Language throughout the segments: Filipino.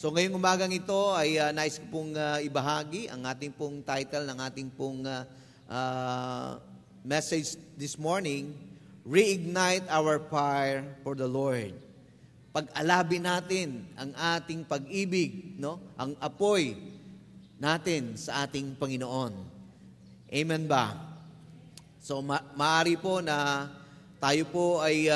So ngayong umagang ito ay nais ko pong ibahagi ang ating pong title ng ating pong message this morning, Reignite Our Fire for the Lord. Pag-alabin natin ang ating pag-ibig, no? Ang apoy natin sa ating Panginoon. Amen ba? So maaari po na tayo po ay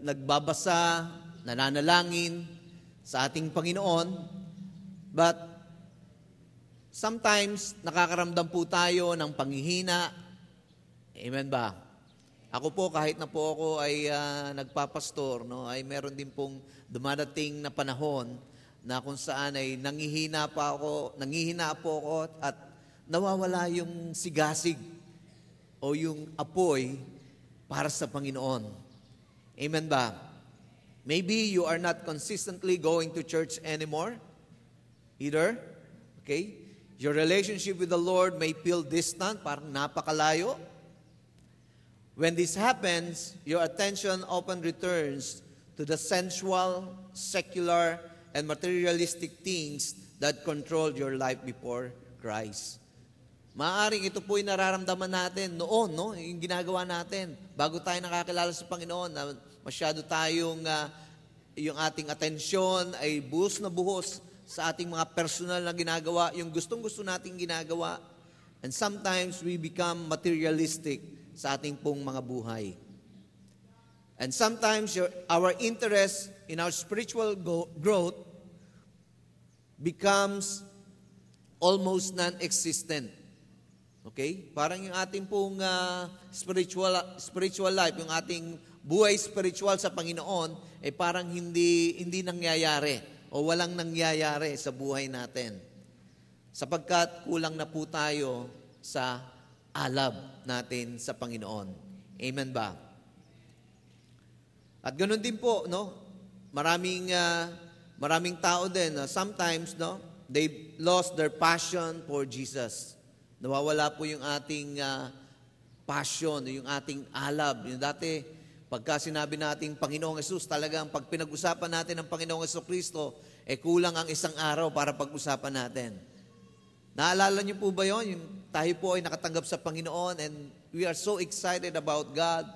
nagbabasa, nananalangin sa ating Panginoon, but sometimes nakakaramdam po tayo ng panghihina. Amen ba? Ako po, kahit na po ako ay nagpapastor, no, ay meron din pong dumadating na panahon na kung saan ay nanghihina po ako at nawawala yung sigasig o yung apoy para sa Panginoon. Amen ba? Maybe you are not consistently going to church anymore, either. Okay? Your relationship with the Lord may feel distant, parang napakalayo. When this happens, your attention often returns to the sensual, secular, and materialistic things that controlled your life before Christ. Maaaring ito po yung nararamdaman natin noon, no? Yung ginagawa natin bago tayo nakakilala sa Panginoon, na masyado tayong yung ating atensyon ay buhos na buhos sa ating mga personal na ginagawa, yung gustong-gusto nating ginagawa. And sometimes we become materialistic sa ating pong mga buhay. And sometimes our interest in our spiritual growth becomes almost non-existent. Okay? Parang yung ating pong spiritual life, yung ating buhay spiritual sa Panginoon, ay parang hindi nangyayari o walang nangyayari sa buhay natin. Sapagkat kulang na po tayo sa alab natin sa Panginoon. Amen ba? At ganoon din po, no? Maraming tao din, sometimes, no, they lost their passion for Jesus. Nawawala po yung ating passion, yung ating alab. Yung dati, pagka sinabi natin Panginoong Hesus, talagang pag pinag-usapan natin ang Panginoong Hesukristo, kulang ang isang araw para pag-usapan natin. Naalala niyo po ba yun? Yung tayo po ay nakatanggap sa Panginoon and we are so excited about God.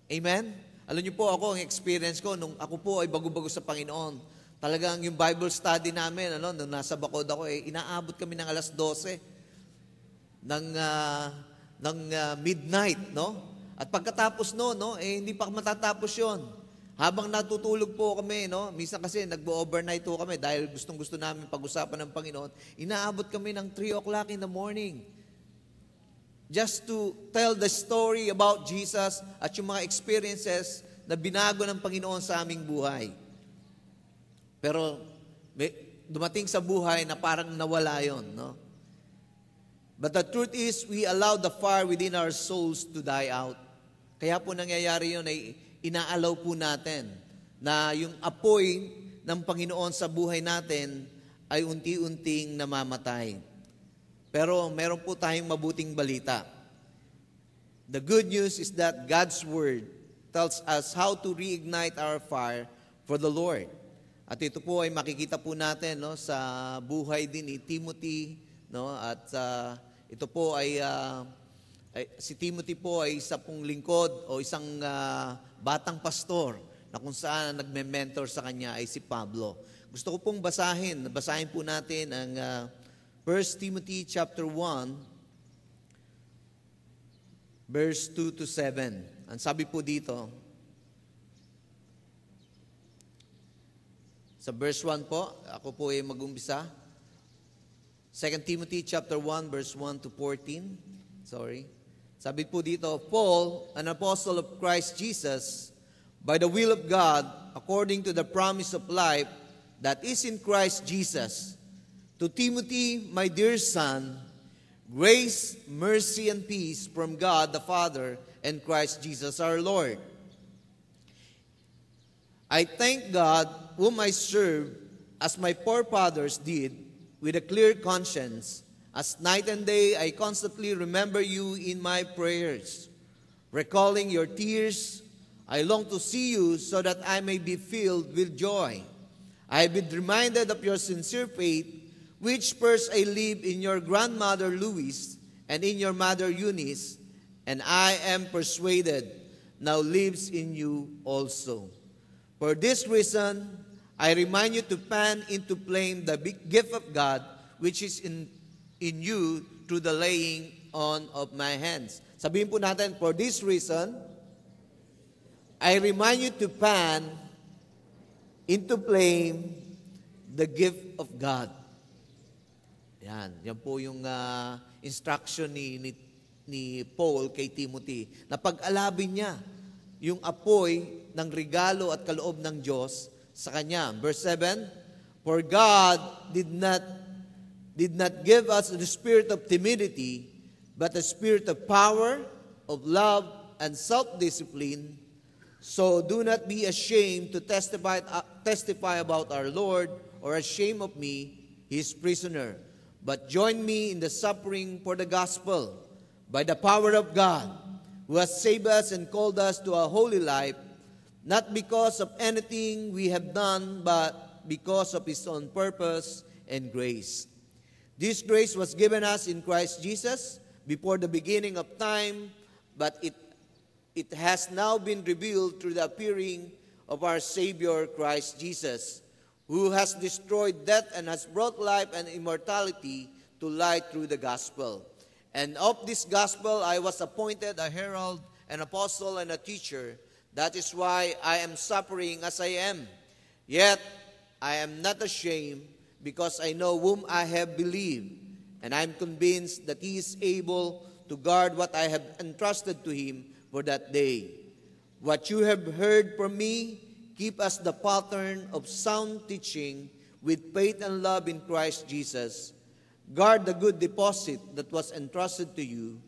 Amen? Alam niyo po ako, ang experience ko, nung ako po ay bago-bago sa Panginoon, talagang yung Bible study namin, nung nasa Bacod ako, inaabot kami ng alas 12 ng midnight, no? At pagkatapos hindi pa matatapos yon. Habang natutulog po kami, no? Minsan kasi nagbo-overnight po kami dahil gustong-gusto namin pag-usapan ng Panginoon. Inaabot kami ng 3 o'clock in the morning. Just to tell the story about Jesus at yung mga experiences na binago ng Panginoon sa aming buhay. Pero dumating sa buhay na parang nawala yon, no? But the truth is, we allow the fire within our souls to die out. Kaya po nangyayari yun ay inaalaw po natin na yung apoy ng Panginoon sa buhay natin ay unti-unting namamatay. Pero meron po tayong mabuting balita. The good news is that God's Word tells us how to reignite our fire for the Lord. At ito po ay makikita po natin, no, sa buhay din ni Timothy, no, at ito po ay si Timothy po ay isa pong lingkod o isang batang pastor na kung saan nagme-mentor sa kanya ay si Pablo. Gusto ko pong basahin po natin ang 1 Timothy chapter 1 verse 2 to 7. Ang sabi po dito, sa verse 1 po, ako po ay mag-umpisa. 2 Timothy chapter 1 verse 1 to 14. Sabi po dito, Paul, an apostle of Christ Jesus, by the will of God, according to the promise of life that is in Christ Jesus, to Timothy, my dear son, grace, mercy, and peace from God the Father and Christ Jesus our Lord. I thank God, whom I serve, as my forefathers did, with a clear conscience. As night and day, I constantly remember you in my prayers, recalling your tears I long to see you so that I may be filled with joy. I have been reminded of your sincere faith, which first I lived in your grandmother Louise and in your mother Eunice, and I am persuaded now lives in you also. For this reason, I remind you to fan into flame the big gift of God, which is in you through the laying on of my hands. Sabihin po natin, for this reason, I remind you to fan into flame the gift of God. Yan po yung instruction ni Paul kay Timothy, na pag-alabin niya yung apoy ng regalo at kaloob ng Diyos sa kanya. Verse 7, for God did not give us the spirit of timidity, but a spirit of power, of love, and self-discipline. So do not be ashamed to testify about our Lord, or ashamed of me, his prisoner. But join me in the suffering for the gospel, by the power of God, who has saved us and called us to a holy life, not because of anything we have done, but because of his own purpose and grace. This grace was given us in Christ Jesus before the beginning of time, but it has now been revealed through the appearing of our Savior Christ Jesus, who has destroyed death and has brought life and immortality to light through the gospel. And of this gospel I was appointed a herald, an apostle, and a teacher. That is why I am suffering as I am. Yet I am not ashamed, because I know whom I have believed, and I am convinced that he is able to guard what I have entrusted to him for that day. What you have heard from me, keep as the pattern of sound teaching with faith and love in Christ Jesus. Guard the good deposit that was entrusted to you.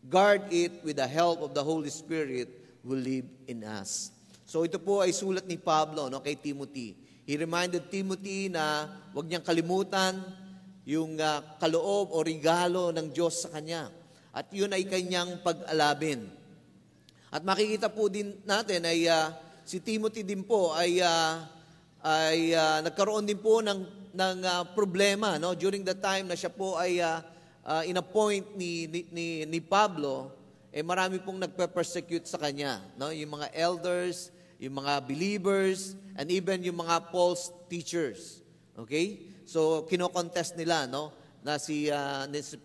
Guard it with the help of the Holy Spirit who live in us. So ito po ay sulat ni Pablo kay Timothy. He reminded Timothy na huwag niyang kalimutan yung kaloob o regalo ng Diyos sa kanya. At yun ay kanyang pag-alabin. At makikita po din natin ay si Timothy din po ay nagkaroon din po ng problema during the time na siya po ay in-appoint ni Pablo. Marami pong nagpe-persecute sa kanya, yung mga elders, yung mga believers, and even yung mga false teachers. Okay? So kino-contest nila na si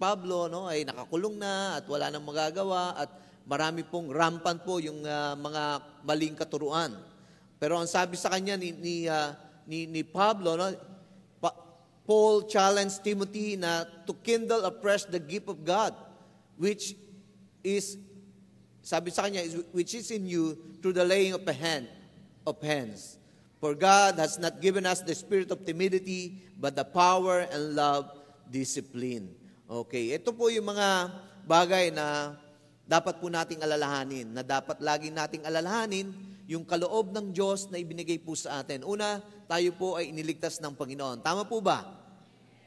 Pablo ay nakakulong na at wala nang magagawa, at marami pong rampant po yung mga maling katuruan. Pero ang sabi sa kanya ni Pablo, Paul challenged Timothy na to kindle afresh the gift of God, which is, sabi sa kanya, which is in you through the laying of hands. For God has not given us the spirit of timidity, but the power and love, discipline. Okay, ito po yung mga bagay na dapat po nating alalahanin, na dapat laging nating alalahanin yung kaloob ng Diyos na ibinigay po sa atin. Una, tayo po ay iniligtas ng Panginoon. Tama po ba?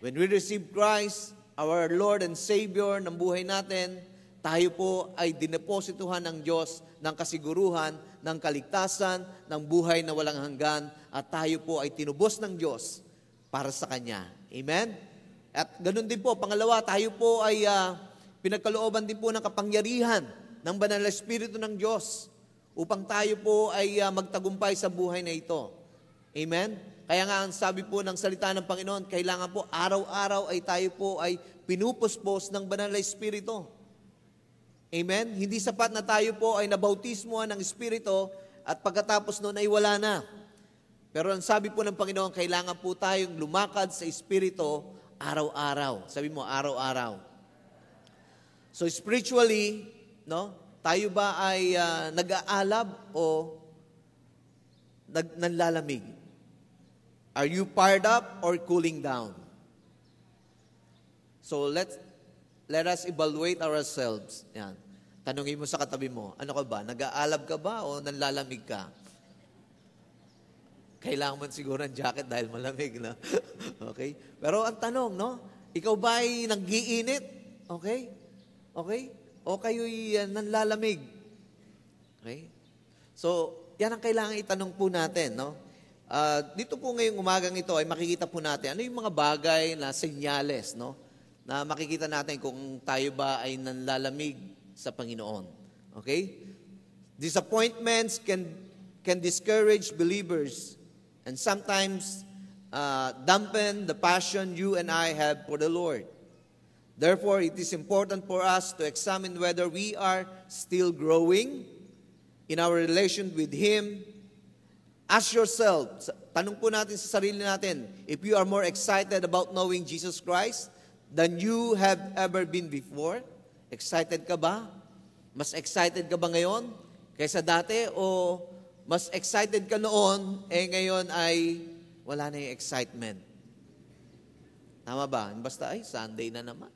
When we receive Christ, our Lord and Savior ng buhay natin, tayo po ay dineposituhan ng Diyos ng kasiguruhan, ng kaligtasan, ng buhay na walang hanggan, at tayo po ay tinubos ng Diyos para sa Kanya. Amen? At ganun din po, pangalawa, tayo po ay pinagkalooban din po ng kapangyarihan ng Banal na Espiritu ng Diyos upang tayo po ay magtagumpay sa buhay na ito. Amen? Kaya nga ang sabi po ng salita ng Panginoon, kailangan po araw-araw ay tayo po ay pinupuspos ng Banal na Espiritu. Amen? Hindi sapat na tayo po ay nabautismuhan ng Espiritu at pagkatapos noon ay wala na. Pero ang sabi po ng Panginoon, kailangan po tayong lumakad sa Espiritu araw-araw. Sabi mo, araw-araw. So spiritually, tayo ba ay nag-aalab o nanlalamig? Are you fired up or cooling down? So let us evaluate ourselves. Yan. Tanungin mo sa katabi mo, ano ka ba? Nag-aalab ka ba o nanlalamig ka? Kailangan mo siguro ng jacket dahil malamig, no? Okay? Pero ang tanong, ikaw ba ay nag-iinit? Okay? Okay? O kayo'y nanlalamig? Okay? So, yan ang kailangan itanong po natin, no? Dito po ngayong umagang ito ay makikita po natin ano yung mga bagay na senyales, no? Na makikita natin kung tayo ba ay nanlalamig sa Panginoon. Okay? Disappointments can discourage believers and sometimes dampen the passion you and I have for the Lord. Therefore, it is important for us to examine whether we are still growing in our relation with Him. Ask yourself, tanong po natin sa sarili natin, if you are more excited about knowing Jesus Christ than you have ever been before? Excited ka ba? Mas excited ka ba ngayon kaysa dati? O mas excited ka noon, ngayon ay wala na yung excitement? Tama ba? Basta, Sunday na naman.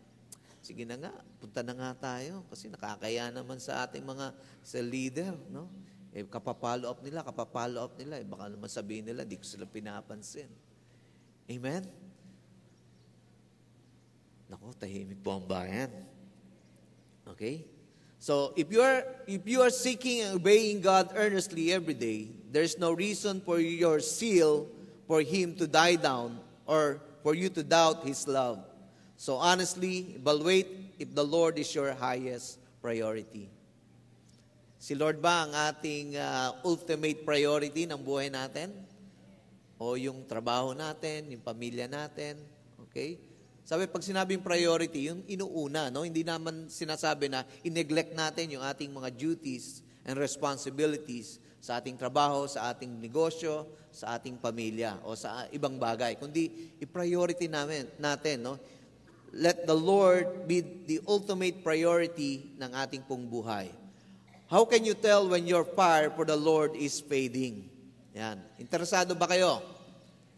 Sige na nga, punta na nga tayo kasi nakakaya naman sa ating mga leader, no? Kapapalo up nila, baka naman sabihin nila, di ko sila pinapansin. Amen? Naku, tahimik po ang bayan. Okay? So, if you are seeking and obeying God earnestly every day, there's no reason for your zeal for Him to die down or for you to doubt His love. So honestly, evaluate if the Lord is your highest priority. Si Lord ba ang ating ultimate priority ng buhay natin? O yung trabaho natin, yung pamilya natin? Okay? Sabi, pag sinabing priority, yung inuuna, no? Hindi naman sinasabi na i-neglect natin yung ating mga duties and responsibilities sa ating trabaho, sa ating negosyo, sa ating pamilya, o sa ibang bagay. Kundi, i-priority natin, no? Let the Lord be the ultimate priority ng ating pong buhay. How can you tell when your fire for the Lord is fading? Yan. Interesado ba kayo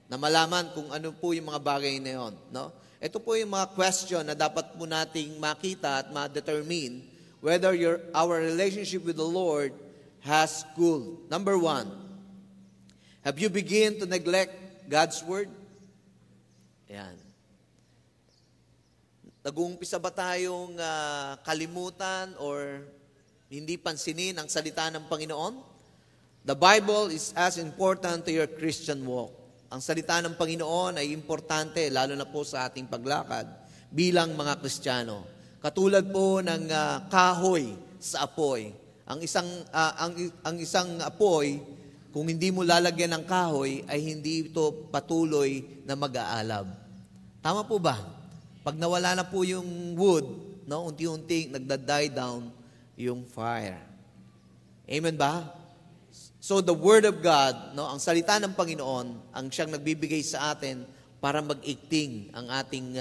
na malaman kung ano po yung mga bagay na yun? No? Ito po yung mga question na dapat po nating makita at ma-determine whether our relationship with the Lord has cooled. Number 1, have you begun to neglect God's Word? Yan. Nag-uumpisa ba tayong kalimutan or hindi pansinin ang salita ng Panginoon? The Bible is as important to your Christian walk. Ang salita ng Panginoon ay importante, lalo na po sa ating paglakad bilang mga Kristiyano. Katulad po ng kahoy sa apoy. Ang isang apoy, kung hindi mo lalagyan ng kahoy, ay hindi ito patuloy na mag-aalab. Tama po ba? Pag nawala na po yung wood, no, unti-unti nagda-die down yung fire. Amen ba? So the Word of God, no, ang salita ng Panginoon, ang siyang nagbibigay sa atin para mag-ikting ang ating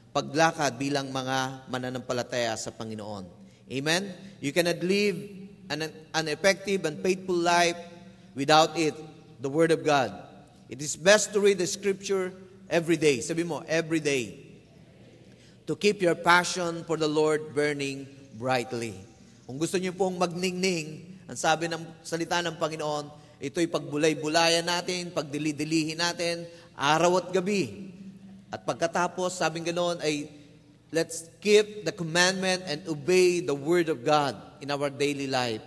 paglakad bilang mga mananampalataya sa Panginoon. Amen? You cannot live an effective and faithful life without it, the Word of God. It is best to read the Scripture every day. Sabi mo, every day. To keep your passion for the Lord burning brightly. Kung gusto niyo pong magningning, ang sabi ng salita ng Panginoon, ito'y pagbulay-bulayan natin, pagdili-dilihin natin, araw at gabi. At pagkatapos, sabing ganoon ay, let's keep the commandment and obey the Word of God in our daily life.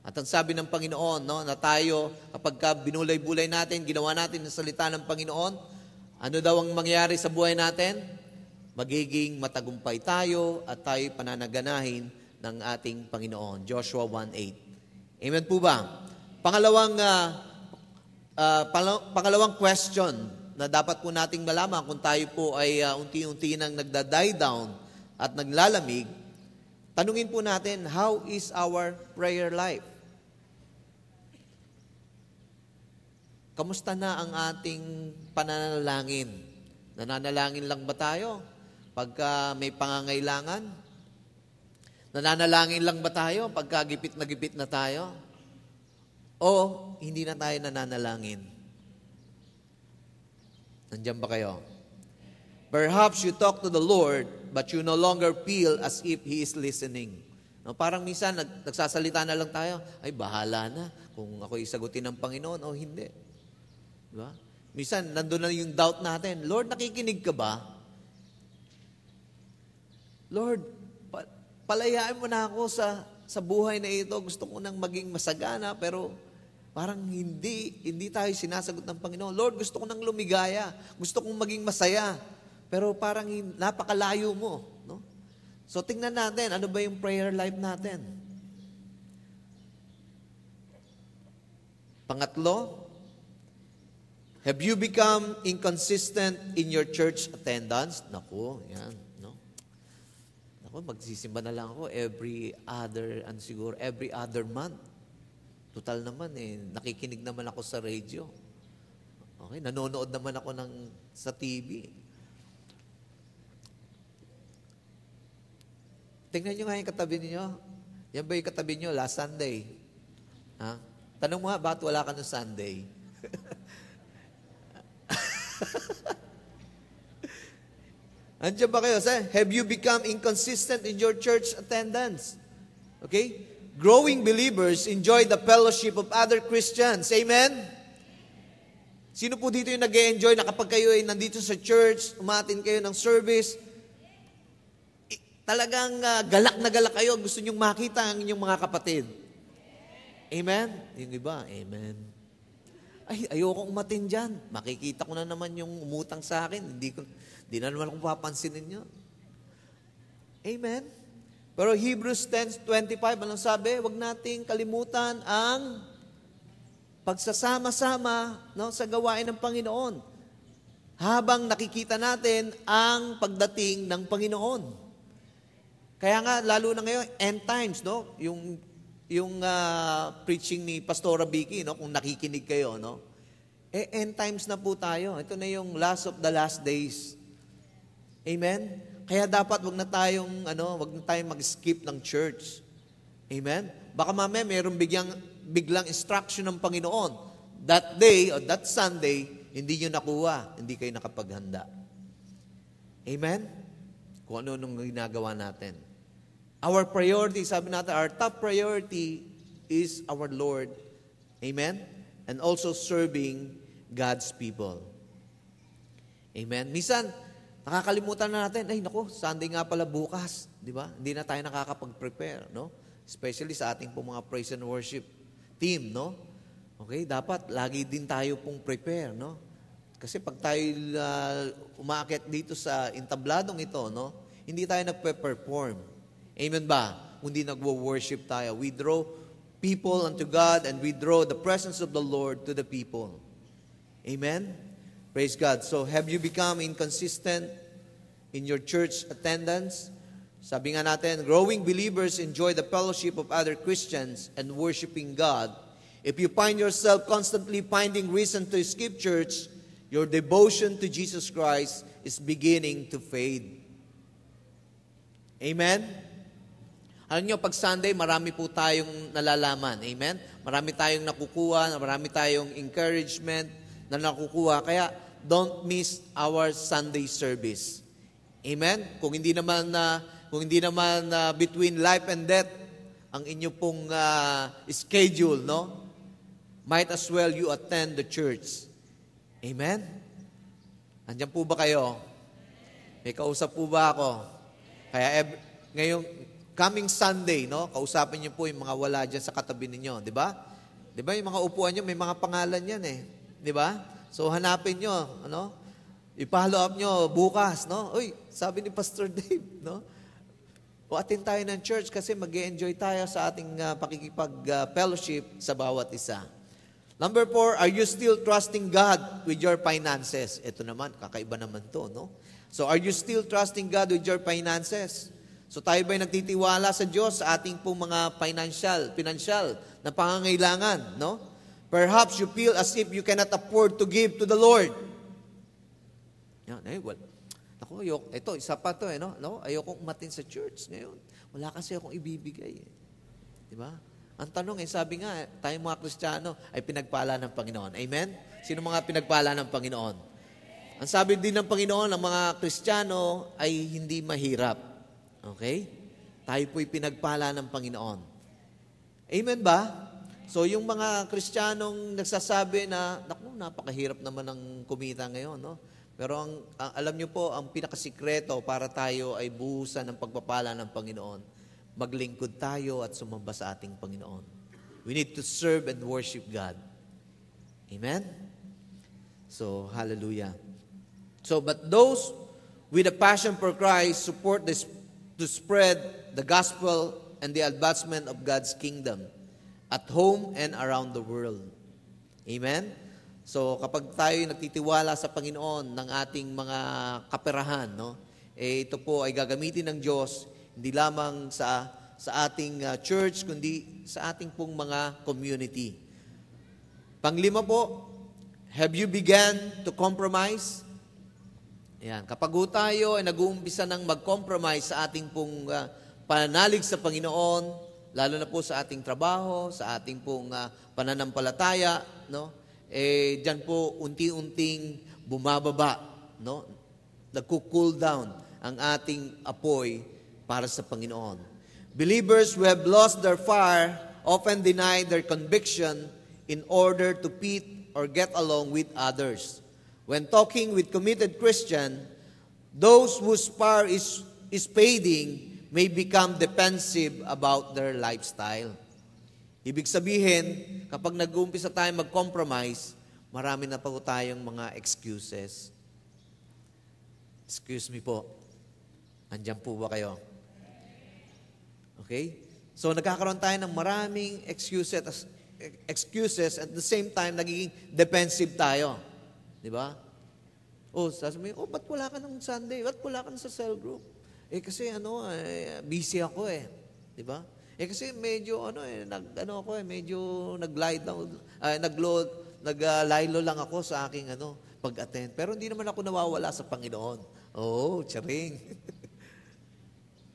At ang sabi ng Panginoon, no, na tayo, kapag binulay-bulay natin, ginawa natin ang salita ng Panginoon, ano daw ang mangyayari sa buhay natin? Magiging matagumpay tayo at tayo pananaganahin ng ating Panginoon. Joshua 1:8. Amen po ba? Pangalawang question na dapat po nating malaman kung tayo po ay unti-unti nang nagda-die down at naglalamig, tanungin po natin, how is our prayer life? Kamusta na ang ating pananalangin? Nananalangin lang ba tayo pagka may pangangailangan? Nananalangin lang ba tayo pagka gipit na tayo? O hindi na tayo nananalangin? Nandiyan ba kayo? Perhaps you talk to the Lord, but you no longer feel as if He is listening. No, parang minsan nagsasalita na lang tayo, ay bahala na kung ako isagutin ng Panginoon o hindi. Diba? Minsan, nandun na yung doubt natin, Lord, nakikinig ka ba? Lord, palayain mo na ako sa buhay na ito, gusto ko nang maging masagana, pero parang hindi tayo sinasagot ng Panginoon. Lord, gusto ko nang lumigaya. Gusto kong maging masaya. Pero parang napakalayo mo. No? So tingnan natin, ano ba yung prayer life natin? Pangatlo, have you become inconsistent in your church attendance? Naku, yan. No? Naku, magsisimba na lang ako every other month. Total naman nakikinig naman ako sa radio. Okay, nanonood naman ako sa TV. Tingnan nyo nga yung katabi niyo. Yan ba yung katabi niyo last Sunday? Ha? Tanong mo nga, bakit wala ka ng Sunday? Andiyan ba kayo? Have you become inconsistent in your church attendance? Okay? Growing believers enjoy the fellowship of other Christians. Amen? Sino po dito yung nag-e-enjoy na kapag kayo ay nandito sa church, umatin kayo ng service, talagang galak na galak kayo, gusto nyong makita ang inyong mga kapatid. Amen? Yung iba, amen. Ay, ayokong umatin dyan. Makikita ko na naman yung umutang sa akin. Hindi na naman akong papansinin nyo. Amen? Pero Hebrews 10:25, anong sabi? Huwag nating kalimutan ang pagsasama-sama sa gawain ng Panginoon. Habang nakikita natin ang pagdating ng Panginoon. Kaya nga, lalo na ngayon, end times, no? Yung preaching ni Pastora Vicky, no? Kung nakikinig kayo, no? End times na po tayo. Ito na yung last of the last days. Amen? Kaya dapat wag na tayong mag-skip ng church. Amen? Baka mamaya mayroong biglang instruction ng Panginoon. That day or that Sunday, hindi nyo nakuha, hindi kayo nakapaghanda. Amen? Kung ano nung ginagawa natin. Our priority, sabi natin, our top priority is our Lord. Amen? And also serving God's people. Amen? Minsan, nakakalimutan na natin, Sunday nga pala bukas. Di ba? Hindi na tayo nakakapag-prepare, no? Especially sa ating pong mga praise and worship team, no? Okay, dapat lagi din tayo pong prepare, no? Kasi pag tayo umaakit dito sa intabladong ito, no? Hindi tayo nagpe-perform. Amen ba? Kundi nagwo-worship tayo. We draw people unto God and we draw the presence of the Lord to the people. Amen? Praise God. So, have you become inconsistent in your church attendance? Sabi nga natin, growing believers enjoy the fellowship of other Christians and worshiping God. If you find yourself constantly finding reason to skip church, your devotion to Jesus Christ is beginning to fade. Amen? Alam nyo, pag Sunday, marami po tayong nalalaman. Amen? Marami tayong nakukuha, marami tayong encouragement na nakukuha. Kaya, don't miss our Sunday service. Amen? Kung hindi naman between life and death ang inyo pong schedule, no? Might as well you attend the church. Amen? Andiyan po ba kayo? May kausap po ba ako? Kaya ngayong coming Sunday, no? Kausapin niyo po yung mga wala dyan sa katabi ninyo, di ba? Di ba yung mga upuan niyo, may mga pangalan yan di ba? So hanapin niyo, i-follow up niyo bukas, no? Uy, sabi ni Pastor Dave, no? O attend tayo ng church kasi mag-enjoy tayo sa ating pakikipag-fellowship sa bawat isa. Number 4, are you still trusting God with your finances? Ito naman, kakaiba naman to, no? So are you still trusting God with your finances? So tayo ba'y nagtitiwala sa Diyos sa ating pong mga financial na pangangailangan, no? Perhaps you feel as if you cannot afford to give to the Lord. Yan, ito, isa pa to, no? Ayokong umatin sa church ngayon. Wala kasi akong ibibigay. Di ba? Ang tanong sabi nga, tayong mga Kristiyano ay pinagpala ng Panginoon. Amen? Sino mga pinagpala ng Panginoon? Ang sabi din ng Panginoon, ang mga Kristiyano ay hindi mahirap. Okay? Tayo po'y pinagpala ng Panginoon. Amen ba? So, yung mga Kristiyanong nagsasabi na, napakahirap naman ng kumita ngayon, no? Pero alam nyo po, ang pinakasikreto para tayo ay buhusan ng pagpapala ng Panginoon, maglingkod tayo at sumamba sa ating Panginoon. We need to serve and worship God. Amen? So, hallelujah. So, but those with a passion for Christ support this to spread the gospel and the advancement of God's kingdom at home and around the world. Amen? So, kapag tayo nagtitiwala sa Panginoon ng ating mga kaperahan, no? Ito po ay gagamitin ng Diyos hindi lamang sa ating church, kundi sa ating pong mga community. Panglima po, have you began to compromise? Ayan, kapag tayo ay nag-uumpisa ng mag-compromise sa ating pong pananalig sa Panginoon, lalo na po sa ating trabaho, sa ating pong pananampalataya, no? Diyan po unti-unting bumababa, no? Nagko-cool down ang ating apoy para sa Panginoon. Believers who have lost their fire often deny their conviction in order to fit or get along with others. When talking with committed Christian, those whose fire is fading may become defensive about their lifestyle. Ibig sabihin, kapag nag-uumpisa tayo mag-compromise, marami na po tayong mga excuses. Excuse me po. Andiyan po ba kayo? Okay? So, nagkakaroon tayo ng maraming excuses at the same time, nagiging defensive tayo. Di ba? Sasabihin, ba't wala ka ng Sunday? Ba't wala ka sa cell group? Kasi busy ako Di ba? Kasi medyo medyo nag-lie down, nag-lilo lang ako sa aking pag-attend. Pero hindi naman ako nawawala sa Panginoon. Charing.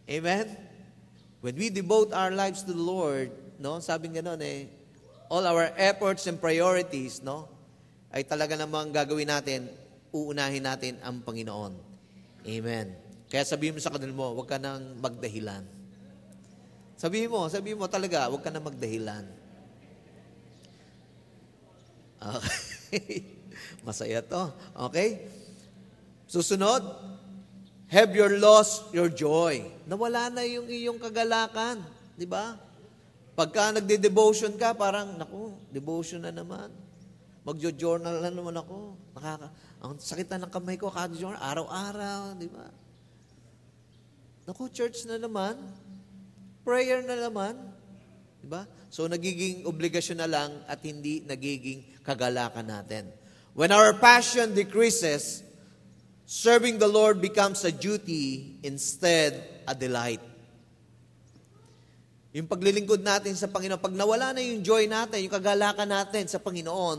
Amen? When we devote our lives to the Lord, no, sabi gano'n all our efforts and priorities, no, ay talaga namang gagawin natin, uunahin natin ang Panginoon. Amen. Kaya sabihin mo sa kanila mo, huwag ka nang magdahilan. Sabihin mo talaga, huwag ka nang magdahilan. Okay. Masaya to. Okay? Susunod, have you lost your joy? Nawala na yung iyong kagalakan. Di ba? Pagka nagde-devotion ka, parang, devotion na naman. Magjo-journal na naman ako. Ang sakit na ng kamay ko, kada journal, araw-araw, di ba? Church na naman. Prayer na naman. Di ba? So, nagiging obligasyon na lang at hindi nagiging kagalakan natin. When our passion decreases, serving the Lord becomes a duty instead a delight. Yung paglilingkod natin sa Panginoon, pag nawala na yung joy natin, yung kagalakan natin sa Panginoon,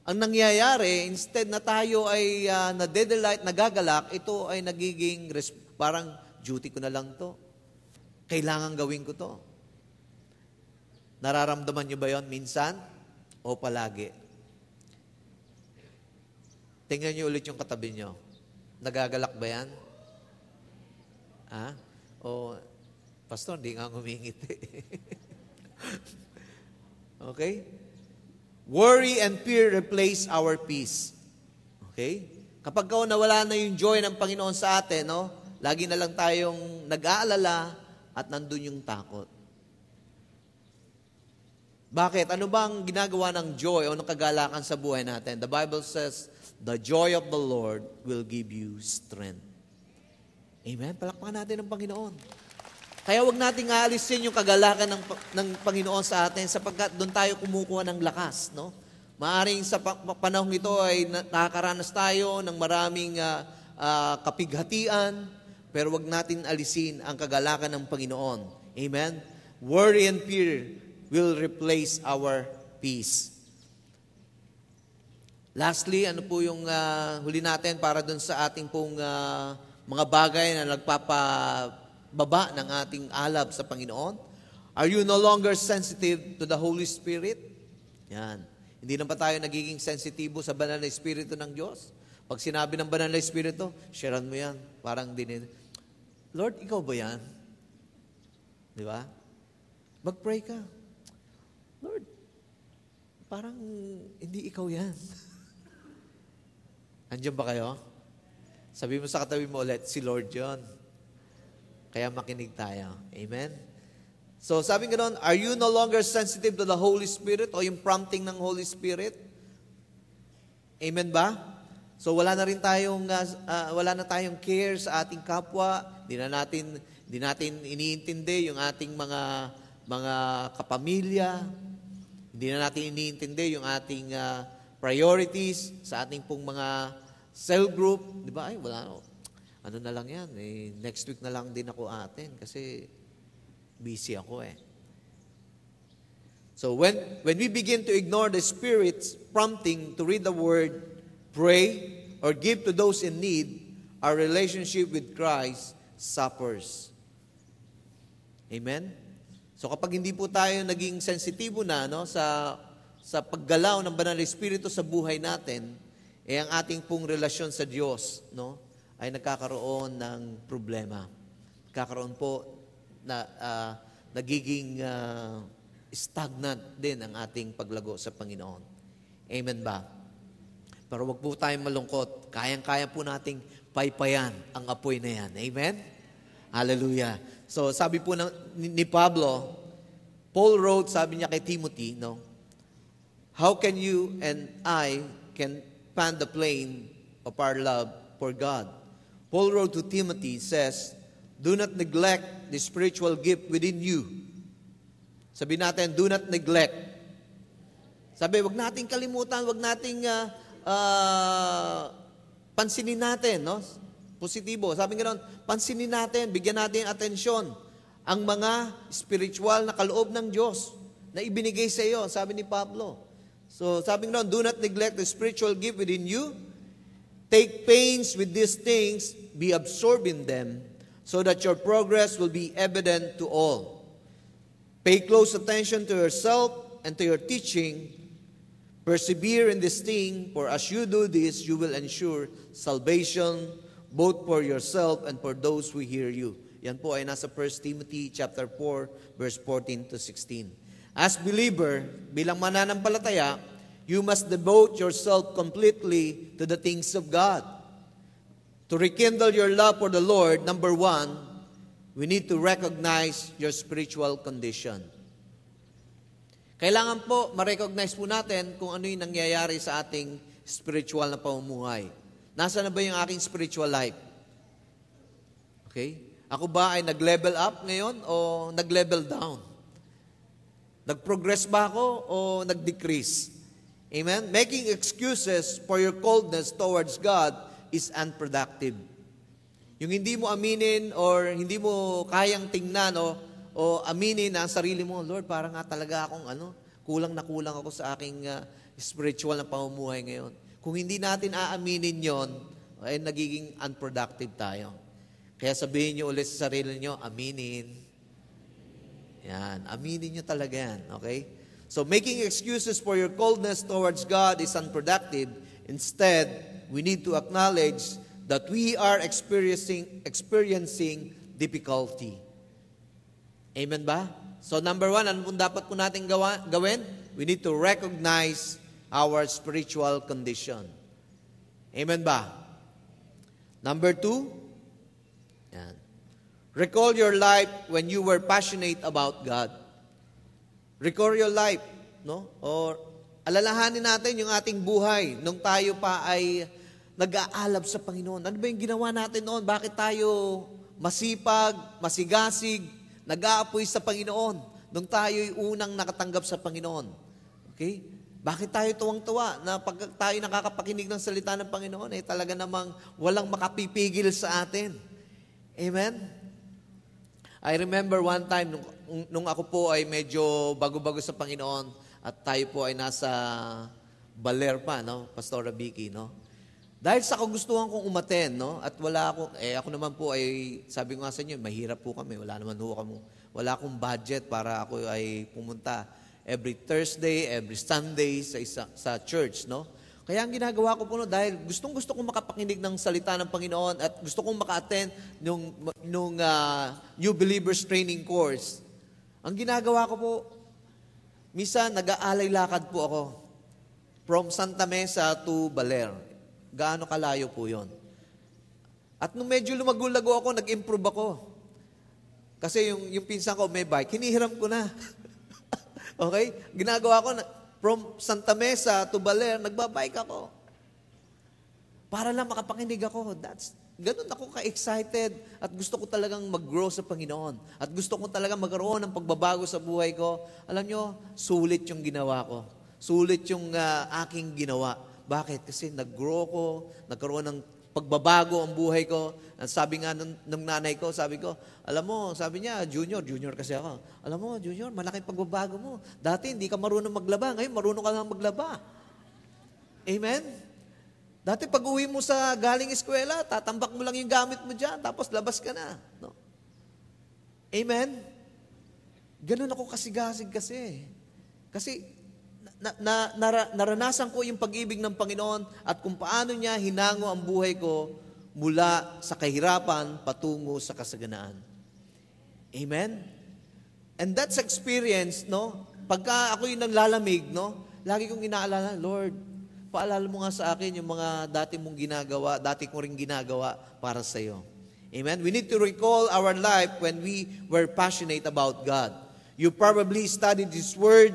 ang nangyayari, instead na tayo ay nade-delight, nagagalak, ito ay nagiging parang duty ko na lang to. Kailangan gawin ko to. Nararamdaman nyo ba yon minsan o palagi? Tingnan nyo ulit yung katabi nyo. Nagagalak ba yan? Pastor, hindi nga ngumingiti. Okay? Worry and fear replace our peace. Okay? Kapag nawala na yung joy ng Panginoon sa atin, no? Lagi na lang tayong nag-aalala at nandun yung takot. Bakit? Ano bang ginagawa ng joy o ng kagalakan sa buhay natin? The Bible says, the joy of the Lord will give you strength. Amen? Palakpakan natin ng Panginoon. Kaya wag nating aalisin yung kagalakan ng Panginoon sa atin sapagkat doon tayo kumukuha ng lakas. No? Maaring sa panahon ito ay nakakaranas tayo ng maraming kapighatian, pero wag natin alisin ang kagalakan ng Panginoon. Amen? Worry and fear will replace our peace. Lastly, ano po yung huli natin para dun sa ating pong mga bagay na nagpapababa ng ating alab sa Panginoon? Are you no longer sensitive to the Holy Spirit? Yan. Hindi na ba tayo nagiging sensitibo sa banal na Espiritu ng Diyos? Pag sinabi ng banal na Espiritu, sharean mo yan. Parang Lord, ikaw ba yan? Di ba? Mag-pray ka. Lord, parang hindi ikaw yan. Andiyan ba kayo? Sabi mo sa katabi mo ulit, si Lord John. Kaya makinig tayo. Amen? So sabi nga doon, are you no longer sensitive to the Holy Spirit o yung prompting ng Holy Spirit? Amen ba? So wala na tayong care sa ating kapwa, hindi natin iniintindi yung ating mga kapamilya, hindi na natin iniintindi yung ating priorities sa ating pong mga cell group, di ba? Ay, wala, ano na lang yan, next week na lang din ako atin kasi busy ako eh. So when we begin to ignore the Spirit's prompting to read the Word, pray, or give to those in need, our relationship with Christ suffers. Amen? So kapag hindi po tayo naging sensitibo na sa paggalaw ng Banal na Espiritu sa buhay natin, ang ating pong relasyon sa Diyos ay nagkakaroon ng problema. Nagkakaroon po na nagiging stagnant din ang ating paglago sa Panginoon. Amen ba? Pero wag po tayong malungkot. Kayang-kaya po nating paypayan ang apoy na yan. Amen? Hallelujah. So sabi po ni Pablo, Paul wrote, sabi niya kay Timothy, how can you and I can fan the flame of our love for God? Paul wrote to Timothy, says, do not neglect the spiritual gift within you. Sabi natin, do not neglect. Sabi, wag nating kalimutan, wag nating pansinin natin, positibo. Sabi nga doon, pansinin natin, bigyan natin atensyon ang mga spiritual na kaloob ng Diyos na ibinigay sa iyo, sabi ni Pablo. So sabi nga doon, do not neglect the spiritual gift within you. Take pains with these things, be absorbed in them, so that your progress will be evident to all. Pay close attention to yourself and to your teaching. Persevere in this thing, for as you do this, you will ensure salvation both for yourself and for those who hear you. Yan po ay nasa 1 Timothy chapter 4, verse 14 to 16. As believer, bilang mananampalataya, you must devote yourself completely to the things of God. To rekindle your love for the Lord, number one, we need to recognize your spiritual condition. Kailangan po ma-recognize po natin kung ano yung nangyayari sa ating spiritual na pamumuhay. Nasaan na ba yung aking spiritual life? Okay? Ako ba ay nag-level up ngayon o nag-level down? Nag-progress ba ako o nag-decrease? Amen? Making excuses for your coldness towards God is unproductive. Yung hindi mo aminin or hindi mo kayang tingnan o aminin na ang sarili mo, Lord, parang nga talaga akong kulang na kulang ako sa aking spiritual na pamumuhay ngayon. Kung hindi natin aaminin yon, ay nagiging unproductive tayo. Kaya sabihin niyo ulit sa sarili niyo, aminin. Yan, aminin niyo talaga yan, okay? So making excuses for your coldness towards God is unproductive. Instead, we need to acknowledge that we are experiencing difficulty. Amen ba? So number one, ano pong dapat po natin gawin? We need to recognize our spiritual condition. Amen ba? Number two, yan. Recall your life when you were passionate about God. Recall your life, Or alalahanin natin yung ating buhay nung tayo pa ay nag-aalab sa Panginoon. Ano ba yung ginawa natin noon? Bakit tayo masipag, masigasig, nag-aapoy sa Panginoon nung tayo'y unang nakatanggap sa Panginoon? Okay? Bakit tayo tuwang-tuwa na pag tayo nakakapakinig ng salita ng Panginoon, talaga namang walang makapipigil sa atin? Amen? I remember one time, nung ako po ay medyo bago-bago sa Panginoon at tayo po ay nasa Baler pa, Pastora Vicky, Dahil sa kagustuhan kong umaten, at wala akong, ako naman po ay, sabi ko nga sa inyo, mahirap po kami, wala akong budget para ako ay pumunta every Thursday, every Sunday sa church, Kaya ang ginagawa ko po dahil gustong-gusto kong makapakinig ng salita ng Panginoon at gusto kong maka-attend nung New Believers Training Course. Ang ginagawa ko po, minsan nag-aalay lakad po ako from Santa Mesa to Baler. Gaano kalayo po yon? At nung medyo lumagulago ako, nag-improve ako. Kasi yung pinsan ko may bike, hinihiram ko na. Okay? Ginagawa ko, from Santa Mesa to Baler, nagbabike ako. Para lang makapakinig ako. Ganun ako ka-excited at gusto ko talagang mag-grow sa Panginoon. At gusto ko talagang magkaroon ng pagbabago sa buhay ko. Alam nyo, sulit yung ginawa ko. Sulit yung aking ginawa. Bakit? Kasi nag-grow ko, nagkaroon ng pagbabago ang buhay ko. At sabi nga ng nanay ko, sabi ko, alam mo, sabi niya, junior kasi ako. Alam mo, junior, malaking pagbabago mo. Dati hindi ka marunong maglaba, ngayon marunong ka lang maglaba. Amen? Dati pag uwi mo sa galing eskwela, tatambak mo lang yung gamit mo dyan, tapos labas ka na. No? Amen? Ganun ako kasigasig kasi. Kasi naranasan ko yung pag-ibig ng Panginoon at kung paano niya hinango ang buhay ko mula sa kahirapan patungo sa kasaganaan. Amen? And that's experience, no? Pagka ako yung naglalamig, no? Lagi kong inaalala, Lord, paalala mo nga sa akin yung mga dati ko rin ginagawa para sa iyo. Amen? We need to recall our life when we were passionate about God. You probably studied His Word,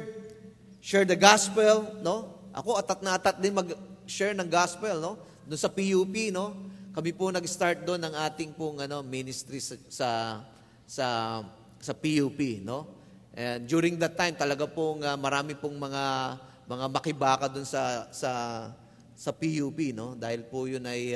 share the gospel, no? Ako atat na atat din mag-share ng gospel, no? Doon sa PUP, no? Kami po nag-start doon ng ating pong ministry sa PUP, no? And during that time, talaga pong marami pong mga makibaka doon sa PUP, no? Dahil po yun ay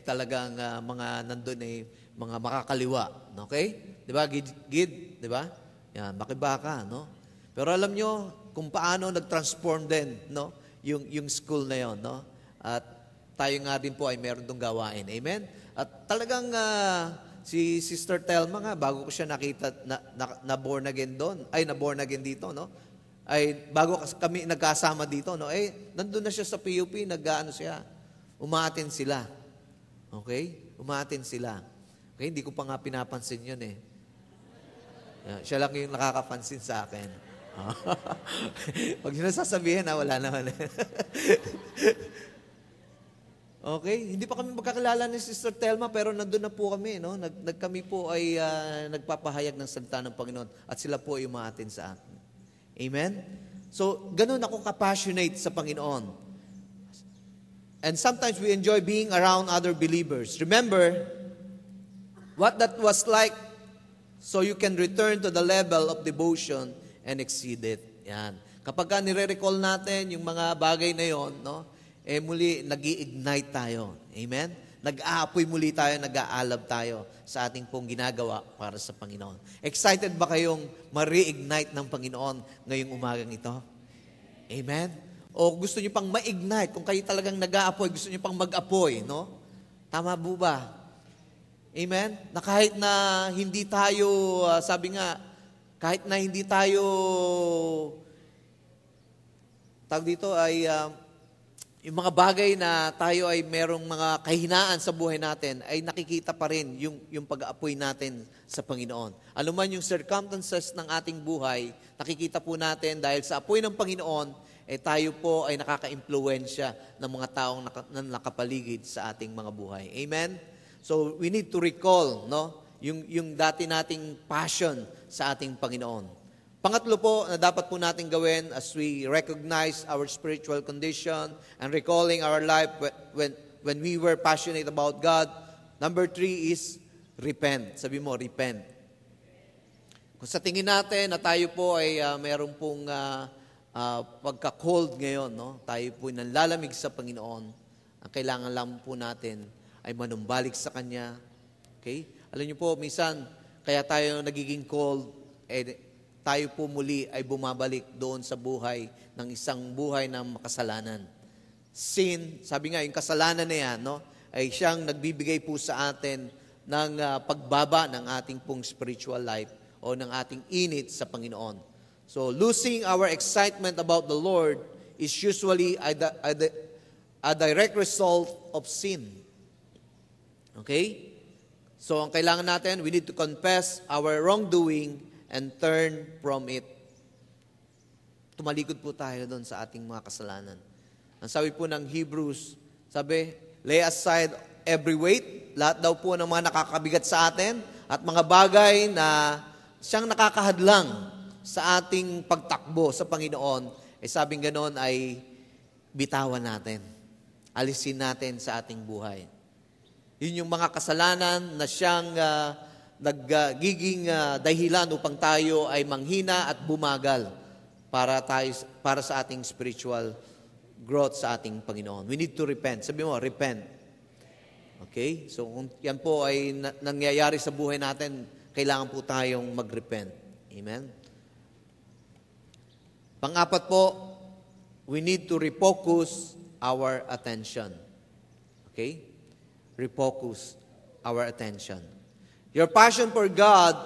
talagang mga nandun ay mga makakaliwa, okay? 'Di ba? Gid, 'di ba? Yan, makibaka, no? Pero alam nyo kung paano nag-transform din, no? Yung school na yon, no? At tayo nga din po ay meron dong gawain. Amen? At talagang si Sister Telma nga, bago ko siya nakita, na born again doon, na born again dito, no? Ay bago kami nagkasama dito, no? Nandun na siya sa PUP, siya. Umaatin sila. Okay? Umaatin sila. Okay? Hindi ko pa nga pinapansin yun eh. Siya lang yung nakakapansin sa akin. Pag sinasasabihin, wala naman. Okay? Hindi pa kami magkakilala ni Sister Telma, pero nandun na po kami, no? Kami po ay nagpapahayag ng salita ng Panginoon at sila po ay umaatin sa atin. Amen? So, ganun ako ka-passionate sa Panginoon. And sometimes we enjoy being around other believers. Remember what that was like so you can return to the level of devotion and exceed it. Yan. Kapag nire-recall natin yung mga bagay na yon, no? Muli, nag-i-ignite tayo. Amen? Nag-aapoy muli tayo, nag-aalab tayo sa ating pong ginagawa para sa Panginoon. Excited ba kayong ma-reignite ng Panginoon ngayong umagang ito? Amen? O gusto niyo pang ma-ignite, kung kayo talagang nag-aapoy, gusto niyo pang mag-apoy, no? Tama po ba? Amen? Na kahit na hindi tayo, sabi nga, kahit na hindi tayo, tawag dito ay, yung mga bagay na tayo ay merong mga kahinaan sa buhay natin, ay nakikita pa rin yung pag-aapoy natin sa Panginoon. Ano man yung circumstances ng ating buhay, nakikita po natin dahil sa apoy ng Panginoon, tayo po ay nakaka-impluwensya ng mga taong nakapaligid sa ating mga buhay. Amen? So, we need to recall, no? Yung dati nating passion sa ating Panginoon. Pangatlo po na dapat po natin gawin as we recognize our spiritual condition and recalling our life when we were passionate about God. Number 3 is repent. Sabi mo, repent. Kung sa tingin natin na tayo po ay mayroon pong pagka-cold ngayon, no? Tayo po ay nanlalamig sa Panginoon. Ang kailangan lang po natin ay manumbalik sa Kanya. Okay? Alam niyo po, minsan, kaya tayo nagiging cold, tayo po muli ay bumabalik doon sa buhay ng isang buhay ng makasalanan. Sin, sabi nga, yung kasalanan na yan, no, ay siyang nagbibigay po sa atin ng pagbaba ng ating pong spiritual life o ng ating init sa Panginoon. So, losing our excitement about the Lord is usually a direct result of sin. Okay? So, ang kailangan natin, we need to confess our wrongdoing and turn from it. Tumalikod po tayo doon sa ating mga kasalanan. Ang sabi po ng Hebrews, sabi, lay aside every weight lahat daw po ng mga nakakabigat sa atin at mga bagay na siyang nakakahadlang sa ating pagtakbo sa Panginoon, sabing ganon ay bitawan natin. Alisin natin sa ating buhay. Yun yung mga kasalanan na siyang nagiging dahilan upang tayo ay manghina at bumagal para sa ating spiritual growth sa ating Panginoon. We need to repent. Sabi mo, repent. Okay? So, kung yan po ay nangyayari sa buhay natin, kailangan po tayong mag-repent. Amen? Pang-apat po, we need to refocus our attention. Okay? Refocus our attention. Your passion for God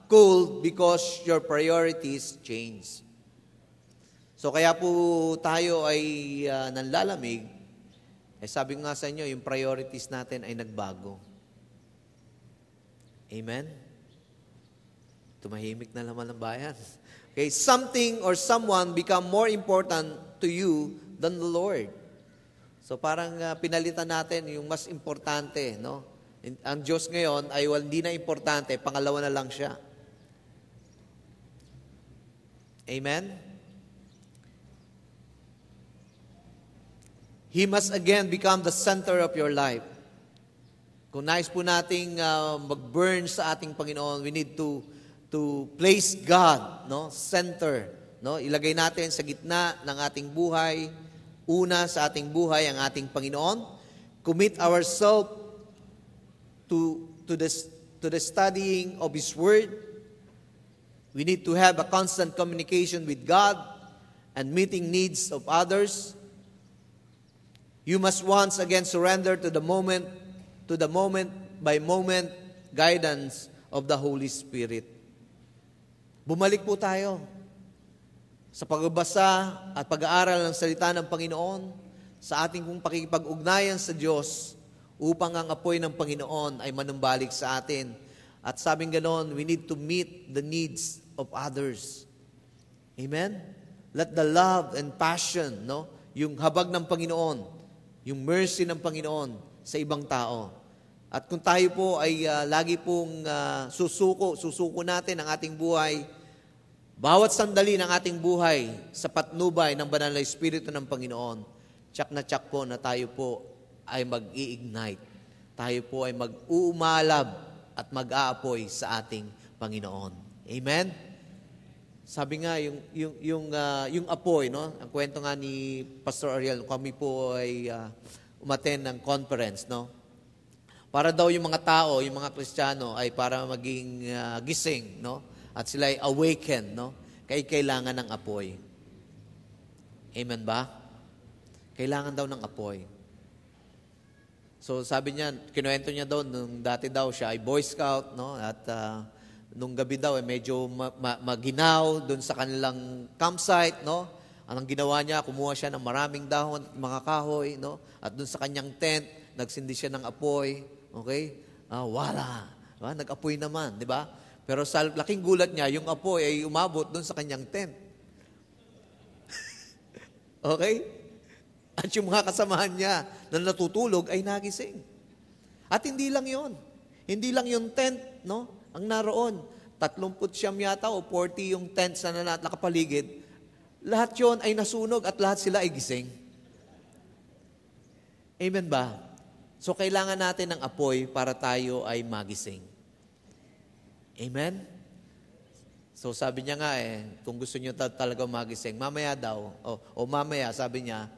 cooled because your priorities change. So kaya po tayo ay nanlalamig, sabi nga sa inyo, yung priorities natin ay nagbago. Amen? Tumahimik na naman ang bayan. Okay, something or someone become more important to you than the Lord. So parang pinalitan natin yung mas importante, no? Ang Diyos ngayon ay hindi na importante, pangalawa na lang siya. Amen? He must again become the center of your life. Kung nais po nating mag-burn sa ating Panginoon, we need to place God, no, center, no? Ilagay natin sa gitna ng ating buhay, una sa ating buhay ang ating Panginoon. Commit ourselves to the studying of His Word. We need to have a constant communication with God and meeting needs of others. You must once again surrender to the moment by moment guidance of the Holy Spirit. Bumalik po tayo sa pagbabasa at pag-aaral ng salita ng Panginoon, sa ating pong pakikipag-ugnayan sa Diyos upang ang apoy ng Panginoon ay manumbalik sa atin. At sabing ganon, we need to meet the needs of others. Amen? Let the love and passion, no, yung habag ng Panginoon, yung mercy ng Panginoon sa ibang tao. At kung tayo po ay lagi pong susuko natin ang ating buhay, bawat sandali ng ating buhay sa patnubay ng banal na Espiritu ng Panginoon, tsak na tsak po na tayo po ay mag-i-ignite. Tayo po ay mag-uumalab at mag-aapoy sa ating Panginoon. Amen? Sabi nga, yung apoy, no? Ang kwento nga ni Pastor Ariel, kami po ay umattend ng conference, no? Para daw yung mga tao, yung mga Kristiyano, ay para maging gising, no? At sila ay awaken, no? Kailangan ng apoy. Amen ba? Kailangan daw ng apoy. So sabi niya, kinuwento niya daw, nung dati daw siya ay Boy Scout, no? At nung gabi daw, medyo maginaw doon sa kanilang campsite, no? Anong ginawa niya, kumuha siya ng maraming dahon, mga kahoy, no? At doon sa kanyang tent, nagsindi siya ng apoy, okay? Wala. Diba? Nag-apoy naman, di ba? Pero sa laking gulat niya, yung apoy ay umabot doon sa kanyang tent. Okay? At yung mga kasamahan niya na natutulog ay nagising. At hindi lang yon. Hindi lang yung tent, no? Ang naroon, 30 yata o 40 yung tents na nakapaligid. Lahat yon ay nasunog at lahat sila ay gising. Amen ba? So kailangan natin ng apoy para tayo ay magising. Amen? So sabi niya nga kung gusto niyo talaga magising, mamaya daw, mamaya sabi niya,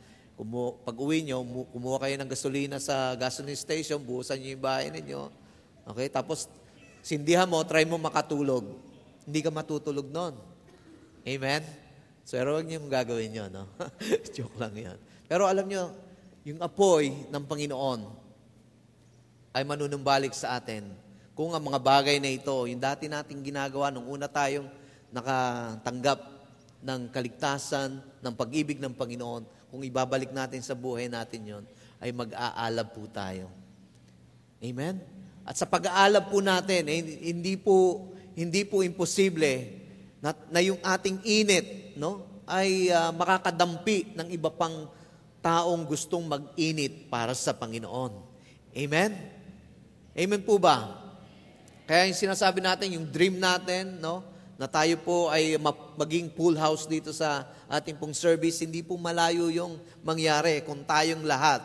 pag uwi niyo, kumuha kayo ng gasolina sa gasoline station, buhusan niyo yung bahay ninyo. Okay? Tapos, sindihan mo, try mo makatulog. Hindi ka matutulog nun. Amen? So, huwag niyo gagawin yun, no? Joke lang yan. Pero alam niyo, yung apoy ng Panginoon ay manunumbalik sa atin. Kung ang mga bagay na ito, yung dati nating ginagawa nung una tayong nakatanggap ng kaligtasan, ng pag-ibig ng Panginoon, kung ibabalik natin sa buhay natin yon, ay mag-aalab po tayo. Amen? At sa pag-aalab po natin, hindi po imposible na yung ating init, no, ay makakadampi ng iba pang taong gustong mag-init para sa Panginoon. Amen? Amen po ba? Kaya yung sinasabi natin, yung dream natin, no, na tayo po ay maging full house dito sa ating pong service, hindi po malayo yung mangyari kung tayong lahat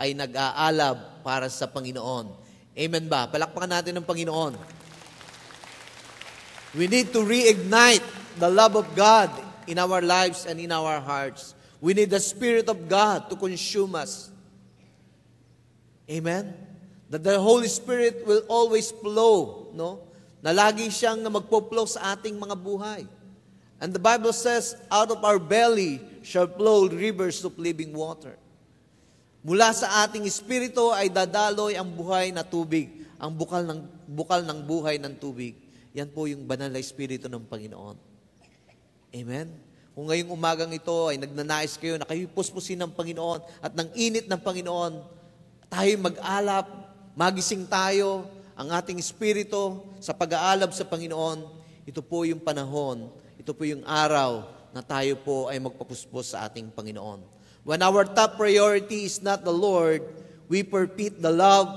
ay nag-aalab para sa Panginoon. Amen ba? Palakpakan natin ng Panginoon. We need to reignite the love of God in our lives and in our hearts. We need the Spirit of God to consume us. Amen? That the Holy Spirit will always flow, no? Na lagi siyang magpo-flow sa ating mga buhay. And the Bible says, out of our belly shall flow rivers of living water. Mula sa ating espiritu ay dadaloy ang buhay na tubig, ang bukal ng buhay ng tubig. Yan po yung banal na espiritu ng Panginoon. Amen? Kung ngayong umagang ito ay nagnanais kayo na kayo puspusin ng Panginoon at ng init ng Panginoon, tayo mag-alap, magising tayo, ang ating espiritu sa pag-aalab sa Panginoon, ito po yung panahon, ito po yung araw na tayo po ay magpapuspos sa ating Panginoon. When our top priority is not the Lord, we forfeit the love,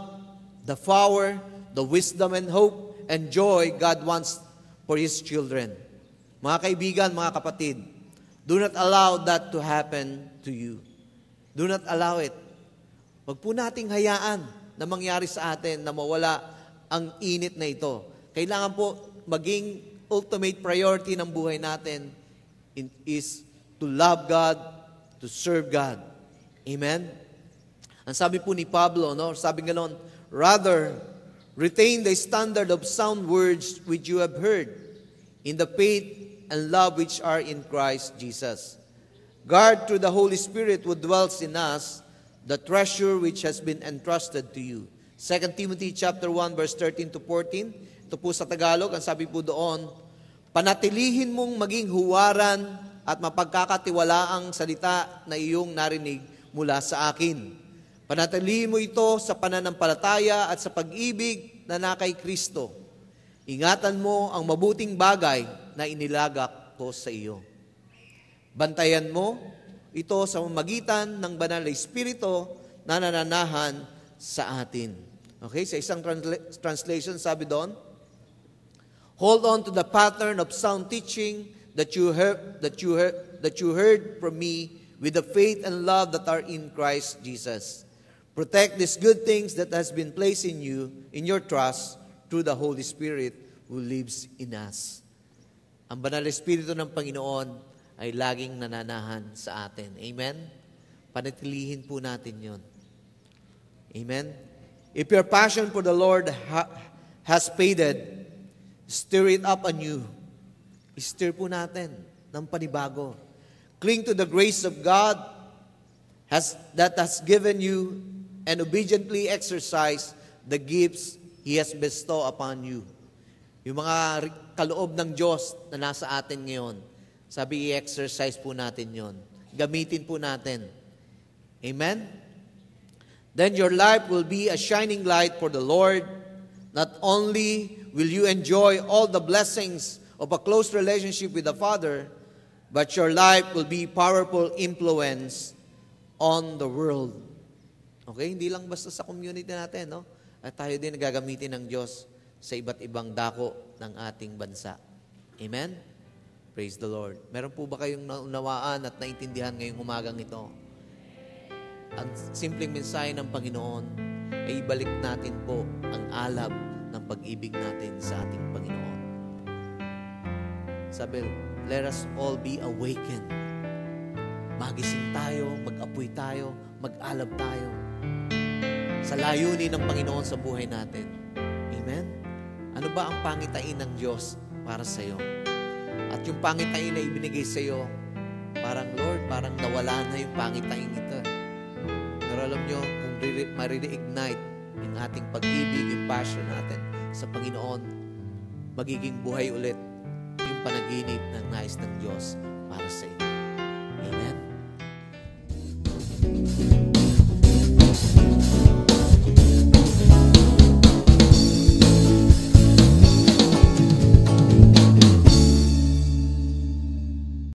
the power, the wisdom and hope and joy God wants for His children. Mga kaibigan, mga kapatid, do not allow that to happen to you. Do not allow it. Huwag po nating hayaan na mangyari sa atin na mawala ang init na ito. Kailangan po maging ultimate priority ng buhay natin is to love God, to serve God. Amen? Ang sabi po ni Pablo, no? Sabi ganoon, rather, retain the standard of sound words which you have heard in the faith and love which are in Christ Jesus. Guard through the Holy Spirit who dwells in us the treasure which has been entrusted to you. 2 Timothy chapter 1 verse 13 to 14. Ito po sa Tagalog, ang sabi po doon, panatilihin mong maging huwaran at mapagkakatiwalaang salita na iyong narinig mula sa akin. Panatilihin mo ito sa pananampalataya at sa pag-ibig na na kay Kristo. Ingatan mo ang mabuting bagay na inilagak ko sa iyo. Bantayan mo ito sa magitan ng banal na Espiritu na nananahan sa atin. Okay, sa isang translation sabi doon, hold on to the pattern of sound teaching that you heard from me with the faith and love that are in Christ Jesus. Protect these good things that has been placed in you, in your trust, through the Holy Spirit who lives in us. Ang banal na Espiritu ng Panginoon ay laging nananahan sa atin. Amen? Panatilihin po natin yon. Amen? If your passion for the Lord has faded, stir it up anew. Stir po natin ng panibago. Cling to the grace of God that has given you and obediently exercise the gifts He has bestowed upon you. Yung mga kaloob ng Diyos na nasa atin ngayon, sabi i-exercise po natin yon. Gamitin po natin. Amen? Then your life will be a shining light for the Lord. Not only will you enjoy all the blessings of a close relationship with the Father, but your life will be powerful influence on the world. Okay? Hindi lang basta sa community natin, no? At tayo din gagamitin ng Diyos sa iba't ibang dako ng ating bansa. Amen? Praise the Lord. Meron po ba kayong naunawaan at naintindihan ngayong umagang ito? Ang simpleng mensahe ng Panginoon ay ibalik natin po ang alab ng pag-ibig natin sa ating Panginoon. Sabi, let us all be awakened. Magising tayo, mag-apoy tayo, mag-alab tayo sa layunin ng Panginoon sa buhay natin. Amen? Ano ba ang pangitain ng Diyos para sa iyo? At yung pangitain na ibinigay sa iyo, parang Lord, parang nawala na yung pangitain ito. Pero alam nyo, kung ma-reignite yung ating pag-ibig, yung passion natin sa Panginoon, magiging buhay ulit yung panaginip ng nais ng Diyos para sa inyo. Amen?